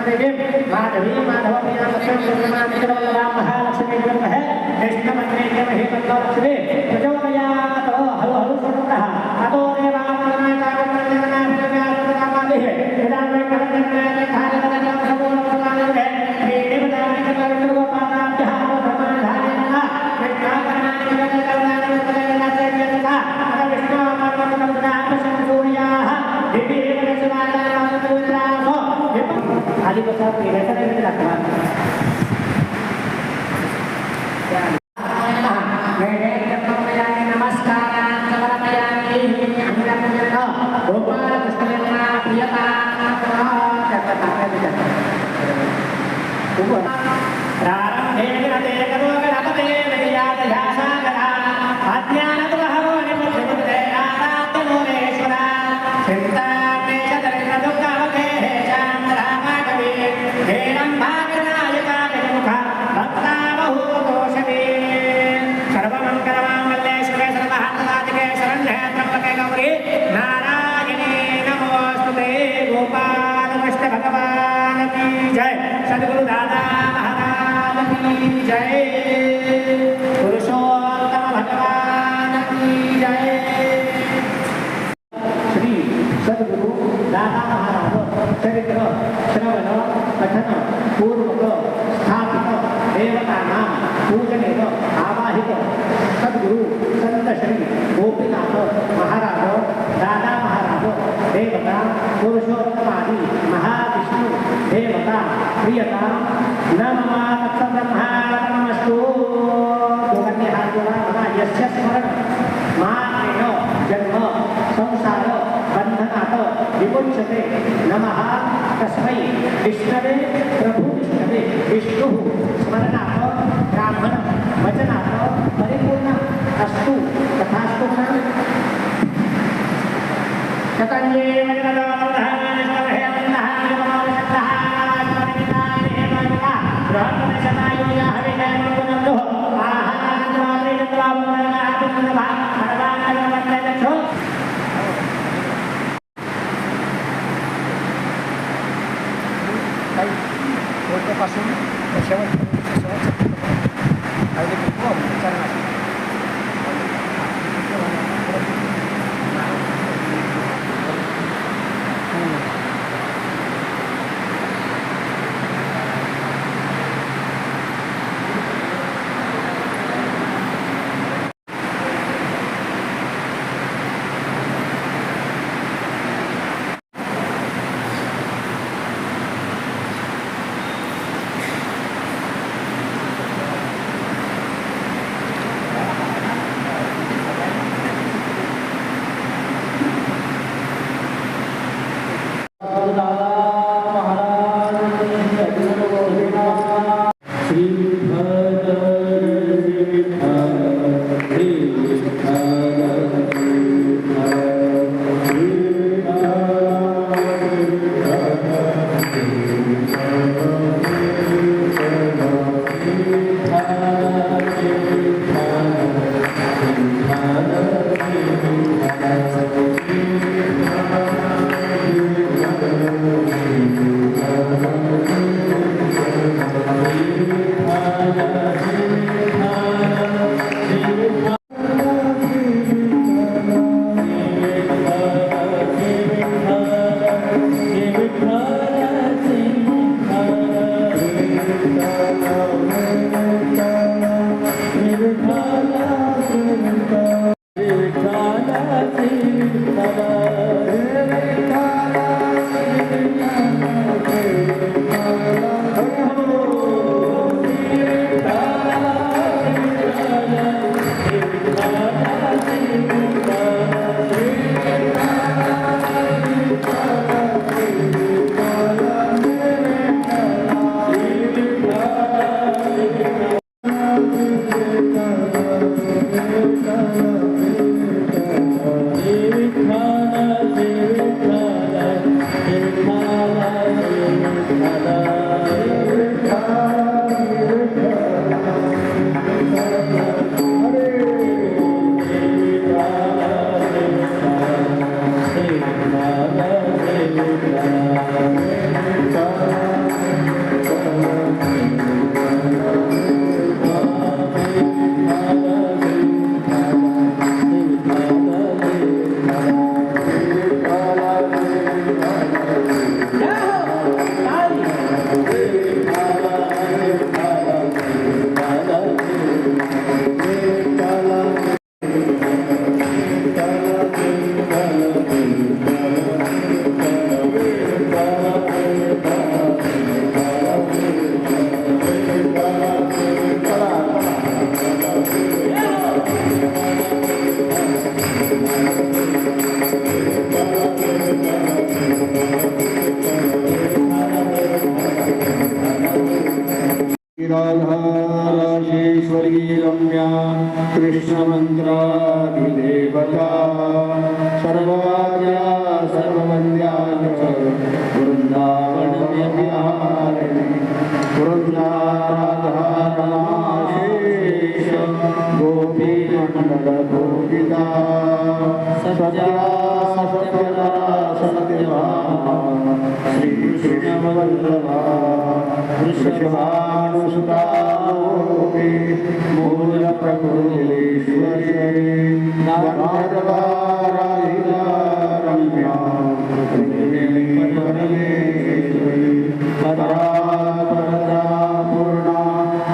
देवी माधवी माधव प्रिया लक्ष्मी चंद्रमा महालक्ष्मी है कृष्ण मंत्रे के मही लक्ष्मी प्रचोदयात् हलो हलो स्वतः अतो देवानां कामनां कामादि है यदा मैं करते धारे लगा संपूर्ण प्रकार है देवताओं के कर्म को पादाभ्यः धर्माधारेण कृष्ण करणानि करणानि करणानि चेतसा विष्णु मानवतमदाः संसूर्याः दिव्य खाली बसा ऐसा नहीं रखना सदगुरु दादा महाराज की जय पुरुषोत्तम भगवान की जय श्री सदगुरु दादा महाराज चरित्र श्रवण पठन पूर्वक स्थापित देवतानां पूजनेन आवाहित सदगुरु संत श्री गोपीनाथ महाराज दादा महाराज देवता पुरुषोत्तमादि महाविष्णु देवता प्रियता नमः ब्रह्मास्तु दोगन्ने हाथ जोड़ा बना यस्य स्मरण मात्रेण जन्म संसार बंधनात् विमुच्यते नमः तस्मै विष्णवे प्रभु विष्णवे विष्णु स्मरणात् ब्राह्मण वचनात् परिपूर्ण अस्तु तथास्तु चतन्ये पासून कृष्णमन्त्रादिदेवता सर्ववाद्या सर्ववन्द्या वृन्दावनविहारिणी वृन्दाराधारमाशेष गोपीमण्डलभूषिता सत्या सत्यवरा सत्यभामा श्रीकृष्णवल्लभा वृषभानुसुता गोपी मूलप्रकृतिश्वरी गन्धर्वाराधिता रम्या परमेश्वरी परापरता पूर्णा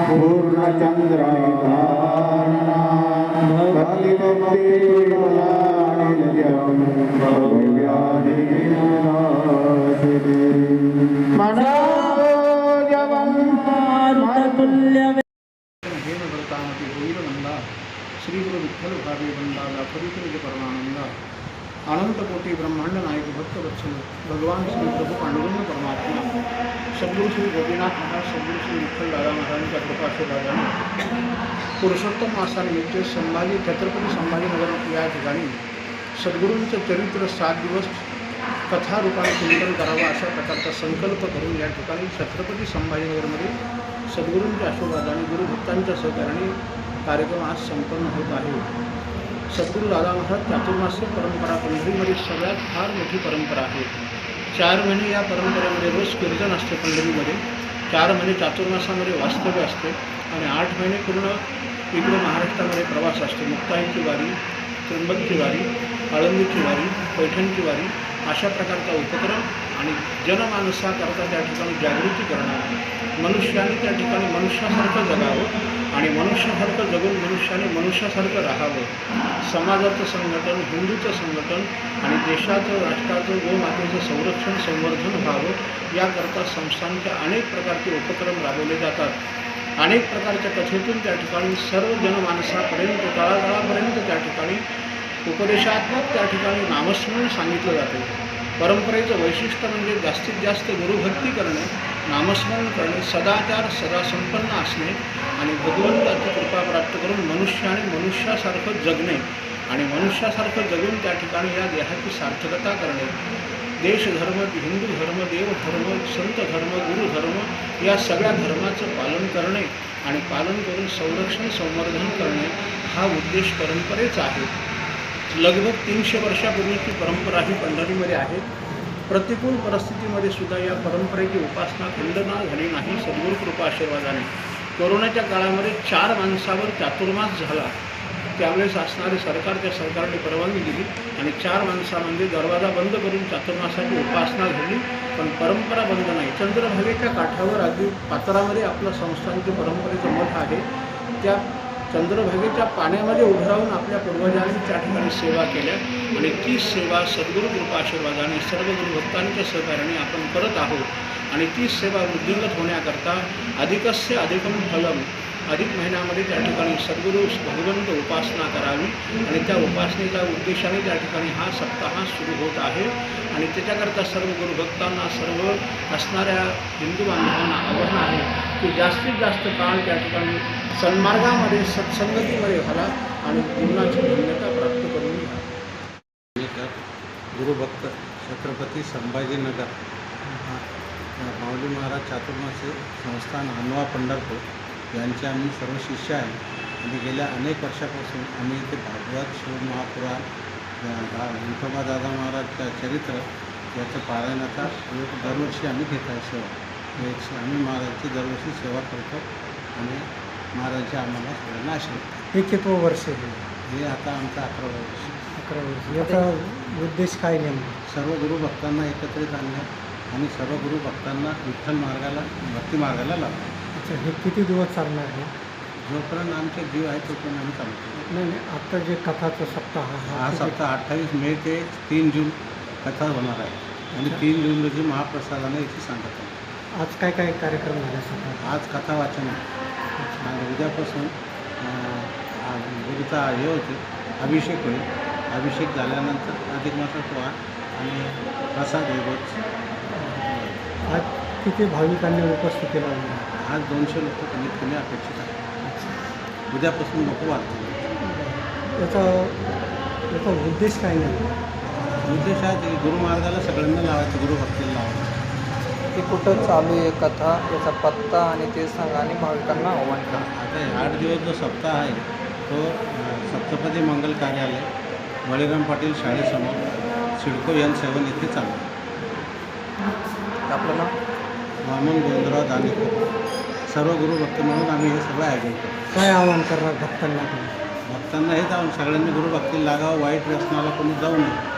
पूर्णचन्द्रधारणा भक्तिभक्तिप्रदानि नित्यं भव्याधिनाशिनी मनोजवन्मारुततुल्यवे हेन भरतामती गोविंदनंदा श्री गुरु विठ्ठल भावे वंदा दाखवित परमानंदा अनंत कोटी ब्रह्मांड नायक भक्त वत्सल भगवान श्री प्रभू पांडुरंग परमात्मा सद्गुरु श्री गोपीनाथ महाराज सद्गुरु श्री विठ्ठल दादा महाराजांच्या कृपाशीर्वादाने पुरुषोत्तम मासानिमित्त संभाजी छत्रपती संभाजीनगर या ठिकाणी सद्गुरूंचं चरित्र 7 दिवस कथारूपाने चिंतन करावं अशा प्रकारचा संकल्प करून या ठिकाणी छत्रपती संभाजीनगरमध्ये सद्गुरूंच्या आशीर्वादाने गुरुभक्तांच्या सहकार्याने कार्यक्रम आज संपन्न होत आहे. सद्गुरू दादा महाराज चातुर्मास्य परंपरा पंढरीमध्ये सगळ्यात फार मोठी परंपरा आहे. 4 महिने या परंपरेमध्ये रोज कीर्तन असते पंढरीमध्ये, 4 महिने चातुर्मासामध्ये वास्तव्य असते आणि 8 महिने पूर्ण इकडे महाराष्ट्रामध्ये प्रवास असतो. मुक्ताईंची वारी, त्र्यंबकची वारी, आळंदीची वारी, पैठणची वारी अशा प्रकारचा उपक्रम आणि जनमानसाकरता त्या ठिकाणी जागृती करणं, मनुष्याने त्या ठिकाणी मनुष्यासारखं जगावं आणि मनुष्यासारखं जगून मनुष्याने मनुष्यासारखं राहावं, समाजाचं संघटन, हिंदूचं संघटन आणि देशाचं, राष्ट्राचं, गोमातेचं संरक्षण संवर्धन व्हावं याकरता संस्थांचे अनेक प्रकारचे उपक्रम राबवले जातात. अनेक प्रकारच्या कथेतून त्या ठिकाणी सर्व जनमानसापर्यंत तळागाळापर्यंत त्या ठिकाणी उपदेशात्मक त्या ठिकाणी नामस्मरण सांगितलं जाते. परंपरेचं वैशिष्ट्य म्हणजे जास्तीत जास्त गुरुभक्ती करणे, नामस्मरण करणे, सदाचार सदा संपन्न असणे आणि भगवंताची कृपा प्राप्त करून मनुष्याने मनुष्यासारखं जगणे आणि मनुष्यासारखं जगून त्या ठिकाणी या देहाची सार्थकता करणे. देशधर्म, हिंदू धर्म, देवधर्म, संत धर्म, गुरुधर्म या सगळ्या धर्माचं पालन करणे आणि पालन करून संरक्षण संवर्धन करणे हा उद्देश परंपरेचा आहे. लगभग 300 वर्षापूर्वीची परंपरा ही पंढरीमध्ये आहे. प्रतिकूल परिस्थितीमध्ये सुद्धा या परंपरेची उपासना खंडना झाली नाही सद्गुरू कृपा आशीर्वादाने. कोरोनाच्या काळामध्ये 4 माणसावर चातुर्मास झाला. त्यावेळेस असणारे सरकारने परवानगी दिली आणि 4 माणसामध्ये दरवाजा बंद करून चातुर्मासाची उपासना झाली, पण परंपरा बंद नाही. चंद्रभागेच्या काठावर अगदी पात्रामध्ये आपलं संस्थांची परंपरेचं मठ आहे. त्या चंद्रभागेच्या पाण्यामध्ये उभं राहून आपल्या पूर्वजांनी त्या ठिकाणी सेवा केल्या आणि ती सेवा सद्गुरू कृपा आशीर्वादाने सर्व गुरुभक्तांच्या सहकार्याने आपण करत आहोत आणि ती सेवा वृद्धिंगत होण्याकरता अधिकस्य अधिकम फलम, अधिक महिन्यामध्ये त्या ठिकाणी सद्गुरू भगवंत उपासना करावी आणि त्या उपासनेच्या उद्देशाने त्या ठिकाणी हा सप्ताह सुरू होत आहे आणि त्याच्याकरता सर्व गुरुभक्तांना, सर्व असणाऱ्या हिंदू बांधवांना आवाहन आहे की जास्तीत जास्त काळ त्या ठिकाणी सन्मार्गामध्ये सत्संगतीमध्ये व्हावा आणि जीवनाची धन्यता प्राप्त करून घ्या. गुरुभक्त छत्रपती संभाजीनगर माऊली महाराज चातुर्मास्य संस्थान हनुमा पंढरपूर यांचे आम्ही सर्व शिष्य आहे आणि गेल्या अनेक वर्षापासून आम्ही इथे भागवत, शिवमहापुराण, विठोबा दादा महाराजच्या चरित्र याचं पारायणाचा दरवर्षी आम्ही घेत आहे सेवा. आम्ही महाराजची दरवर्षी सेवा करतो आणि महाराजचे आम्हाला सगळ्यांना आशीर्वाद. हे किती वर्ष आहे? हे आता आमचं 11 वर्ष. 11 वर्ष. याचा उद्देश काय नेमका? सर्व गुरुभक्तांना एकत्रित आणणं आणि सर्व गुरुभक्तांना विठ्ठल मार्गाला, भक्ती मार्गाला लावणं. अच्छा, हे किती दिवस चालणार आहे? जोपर्यंत आमचे जीव आहे तोपर्यंत आम्ही चालतो. नाही, आता जे कथाचा सप्ताह हा सप्ताह 28 मे ते 3 जून कथा होणार आहे आणि 3 जून रोजी महाप्रसादाने याची सांगत आहे. आज काय काय कार्यक्रम झाले सकाळ? आज कथा वाचन आहे आणि उद्यापासून गुरुचा हे होते, अभिषेक होईल. अभिषेक झाल्यानंतर अधिक मासाचा वाण आणि प्रसाद होईल. आज किती भाविकांनी उपस्थिती लावली? आज 200 लोक कमीत कमी अपेक्षित आहेत. उद्यापासून लोक वाढतील. याचा उद्देश काय नाही? उद्देश आहे की गुरुमार्गाला सगळ्यांना लावायचं, गुरुभक्तीला लावायचं. ती कुठं चालू आहे कथा, याचा पत्ता आणि ते सांगा आणि भाविकांना आव्हान करा. आता हे 8 दिवस जो सप्ताह आहे तो सप्तपदी मंगल कार्यालय बळीराम पाटील शाळेसमोर सिडको N7 इथे चालू आहे. आपलं नाव? वामन गोविंदराव दानेकर. सर्व गुरुभक्त म्हणून आम्ही हे सगळं आयोजन करतो. काय आव्हान करणार भक्तांना तुम्ही? भक्तांना हे जाऊन सगळ्यांनी गुरुभक्तीला लागावं, वाईट व्यसनाला कोणी जाऊ नये.